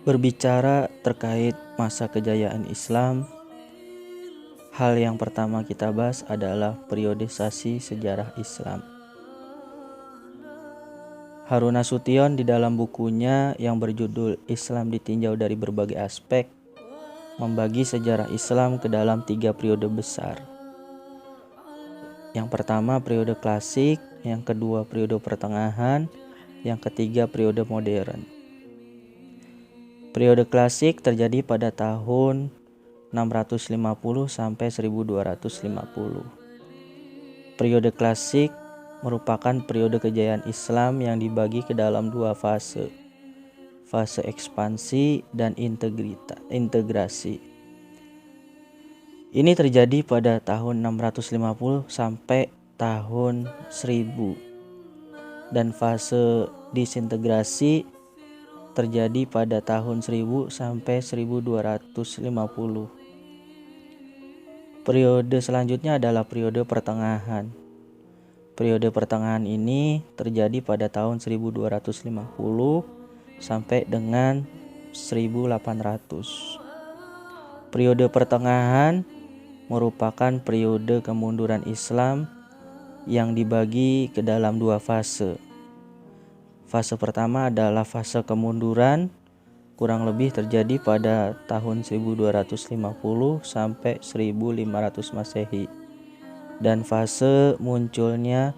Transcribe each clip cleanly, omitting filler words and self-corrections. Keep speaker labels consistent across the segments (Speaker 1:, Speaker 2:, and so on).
Speaker 1: Berbicara terkait masa kejayaan Islam, hal yang pertama kita bahas adalah periodisasi sejarah Islam. Harun Nasution di dalam bukunya yang berjudul Islam Ditinjau dari Berbagai Aspek membagi sejarah Islam ke dalam 3 periode besar. Yang pertama periode klasik, yang kedua periode pertengahan, yang ketiga periode modern. Periode klasik terjadi pada tahun 650 sampai 1250. Periode klasik merupakan periode kejayaan Islam yang dibagi ke dalam 2 fase. Fase ekspansi dan integrasi. Ini terjadi pada tahun 650 sampai tahun 1000. Dan fase disintegrasi terjadi pada tahun 1000 sampai 1250. Periode selanjutnya adalah periode pertengahan. Periode pertengahan ini terjadi pada tahun 1250 sampai dengan 1800. Periode pertengahan merupakan periode kemunduran Islam yang dibagi ke dalam 2 fase. Fase pertama adalah fase kemunduran, kurang lebih terjadi pada tahun 1250 sampai 1500 Masehi. Dan fase munculnya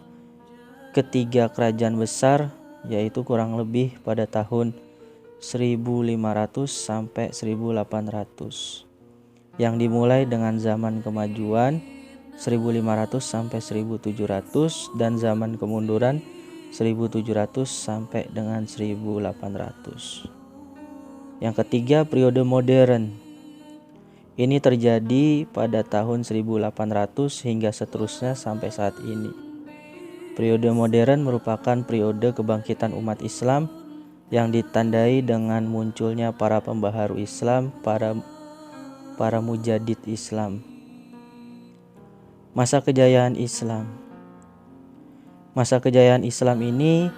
Speaker 1: ketiga kerajaan besar yaitu kurang lebih pada tahun 1500 sampai 1800. Yang dimulai dengan zaman kemajuan 1500 sampai 1700 dan zaman kemunduran 1700 sampai dengan 1800. Yang ketiga periode modern. Ini terjadi pada tahun 1800 hingga seterusnya sampai saat ini. Periode modern merupakan periode kebangkitan umat Islam yang ditandai dengan munculnya para pembaharu Islam, para mujadid Islam. Masa kejayaan Islam. Masa kejayaan Islam ini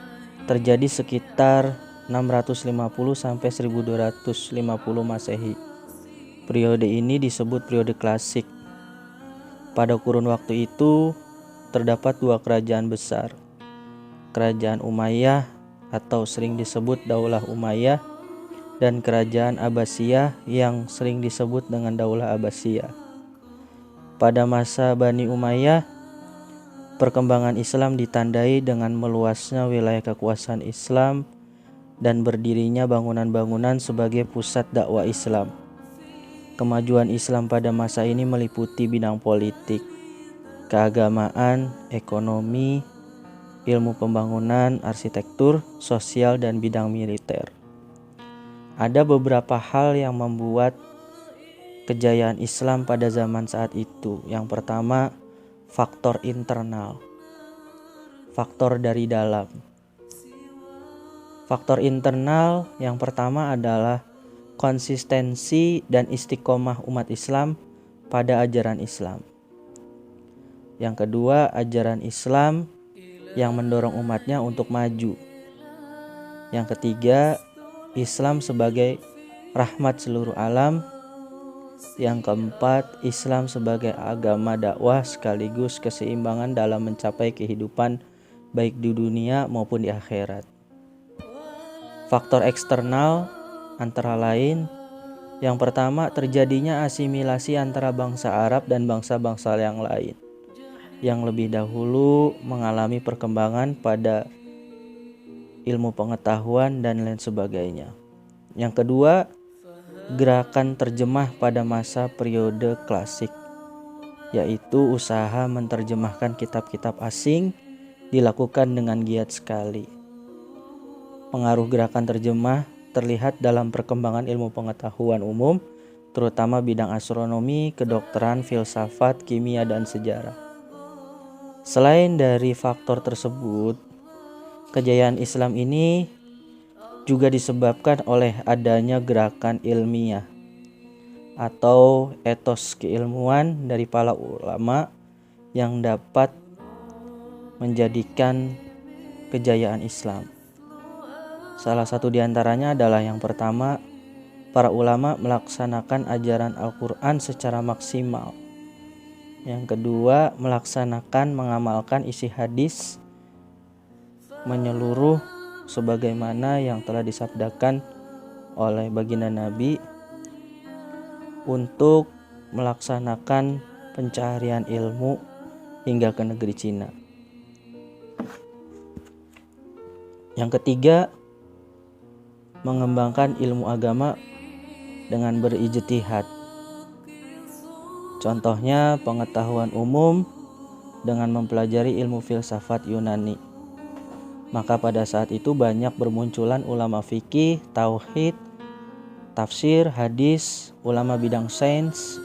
Speaker 1: terjadi sekitar 650 sampai 1250 Masehi. Periode ini disebut periode klasik. Pada kurun waktu itu terdapat 2 kerajaan besar. Kerajaan Umayyah atau sering disebut Daulah Umayyah dan kerajaan Abbasiyah yang sering disebut dengan Daulah Abbasiyah. Pada masa Bani Umayyah, perkembangan Islam ditandai dengan meluasnya wilayah kekuasaan Islam dan berdirinya bangunan-bangunan sebagai pusat dakwah Islam. Kemajuan Islam pada masa ini meliputi bidang politik, keagamaan, ekonomi, ilmu pembangunan, arsitektur, sosial, dan bidang militer. Ada beberapa hal yang membuat kejayaan Islam pada zaman saat itu. Yang pertama, faktor internal, faktor dari dalam. Faktor internal yang pertama adalah konsistensi dan istiqomah umat Islam pada ajaran Islam. Yang kedua, ajaran Islam yang mendorong umatnya untuk maju. Yang ketiga, Islam sebagai rahmat seluruh alam. Yang keempat, Islam sebagai agama dakwah sekaligus keseimbangan dalam mencapai kehidupan baik di dunia maupun di akhirat. Faktor eksternal antara lain, yang pertama terjadinya asimilasi antara bangsa Arab dan bangsa-bangsa yang lain yang lebih dahulu mengalami perkembangan pada ilmu pengetahuan dan lain sebagainya. Yang kedua, gerakan terjemah pada masa periode klasik, yaitu usaha menerjemahkan kitab-kitab asing dilakukan dengan giat sekali. Pengaruh gerakan terjemah terlihat dalam perkembangan ilmu pengetahuan umum, terutama bidang astronomi, kedokteran, filsafat, kimia, dan sejarah. Selain dari faktor tersebut, kejayaan Islam ini juga disebabkan oleh adanya gerakan ilmiah atau etos keilmuan dari para ulama yang dapat menjadikan kejayaan Islam. Salah satu diantaranya adalah yang pertama, para ulama melaksanakan ajaran Al-Quran secara maksimal. Yang kedua, melaksanakan mengamalkan isi hadis menyeluruh sebagaimana yang telah disabdakan oleh baginda Nabi untuk melaksanakan pencarian ilmu hingga ke negeri Cina. Yang ketiga, mengembangkan ilmu agama dengan berijtihad. Contohnya pengetahuan umum dengan mempelajari ilmu filsafat Yunani. Maka pada saat itu banyak bermunculan ulama fikih, tauhid, tafsir, hadis, ulama bidang sains,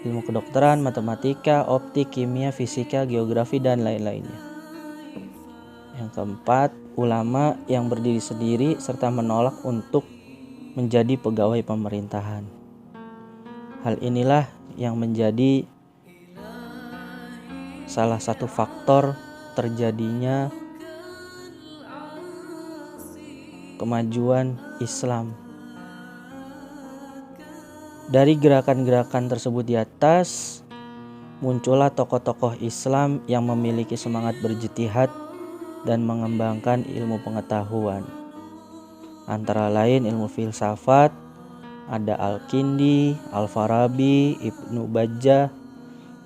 Speaker 1: ilmu kedokteran, matematika, optik, kimia, fisika, geografi, dan lain-lainnya. Yang keempat, ulama yang berdiri sendiri serta menolak untuk menjadi pegawai pemerintahan. Hal inilah yang menjadi salah satu faktor terjadinya kemajuan Islam. Dari gerakan-gerakan tersebut di atas, muncullah tokoh-tokoh Islam yang memiliki semangat berijtihad dan mengembangkan ilmu pengetahuan. Antara lain ilmu filsafat, ada Al-Kindi, Al-Farabi, Ibnu Bajjah,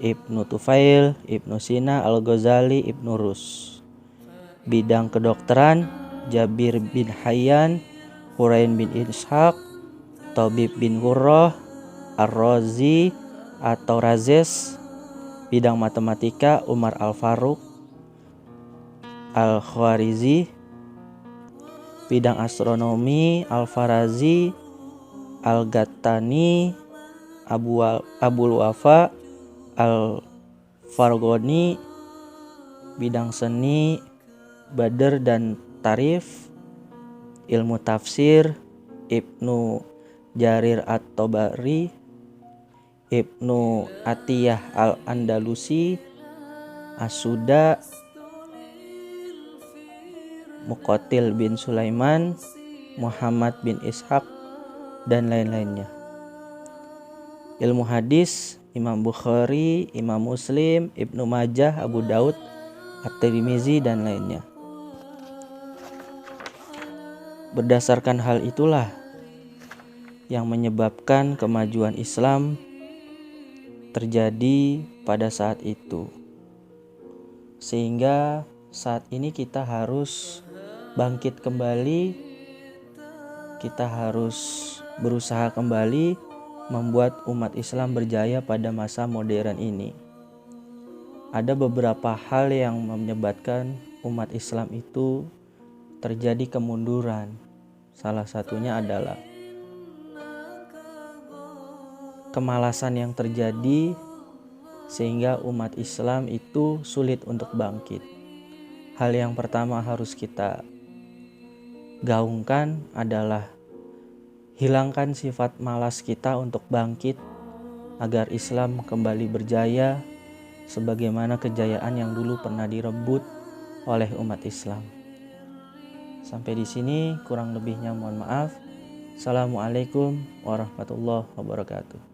Speaker 1: Ibnu Tufail, Ibnu Sina, Al-Ghazali, Ibnu Rus. Bidang kedokteran, Jabir bin Hayyan, Hurain bin Ishaq, Tabib bin Qurrah, Ar-Razi atau Razes. Bidang matematika, Umar Al-Faruq, Al-Khwarizi. Bidang astronomi, Al-Farazi, Al-Ghattani, Abul Wafa, Al-Farghani. Bidang seni, Badr dan Tarif. Ilmu tafsir, Ibnu Jarir At-Tabari, Ibnu Atiyah Al-Andalusi, As-Suda, Muqatil bin Sulaiman, Muhammad bin Ishaq, dan lain-lainnya. Ilmu hadis, Imam Bukhari, Imam Muslim, Ibnu Majah, Abu Daud, At-Tirmizi, dan lainnya. Berdasarkan hal itulah yang menyebabkan kemajuan Islam terjadi pada saat itu. Sehingga saat ini kita harus bangkit kembali, kita harus berusaha kembali membuat umat Islam berjaya pada masa modern ini. Ada beberapa hal yang menyebabkan umat Islam itu terjadi kemunduran. Salah satunya adalah kemalasan yang terjadi sehingga umat Islam itu sulit untuk bangkit. Hal yang pertama harus kita gaungkan adalah hilangkan sifat malas kita untuk bangkit agar Islam kembali berjaya sebagaimana kejayaan yang dulu pernah direbut oleh umat Islam. Sampai di sini, kurang lebihnya mohon maaf. Assalamualaikum warahmatullahi wabarakatuh.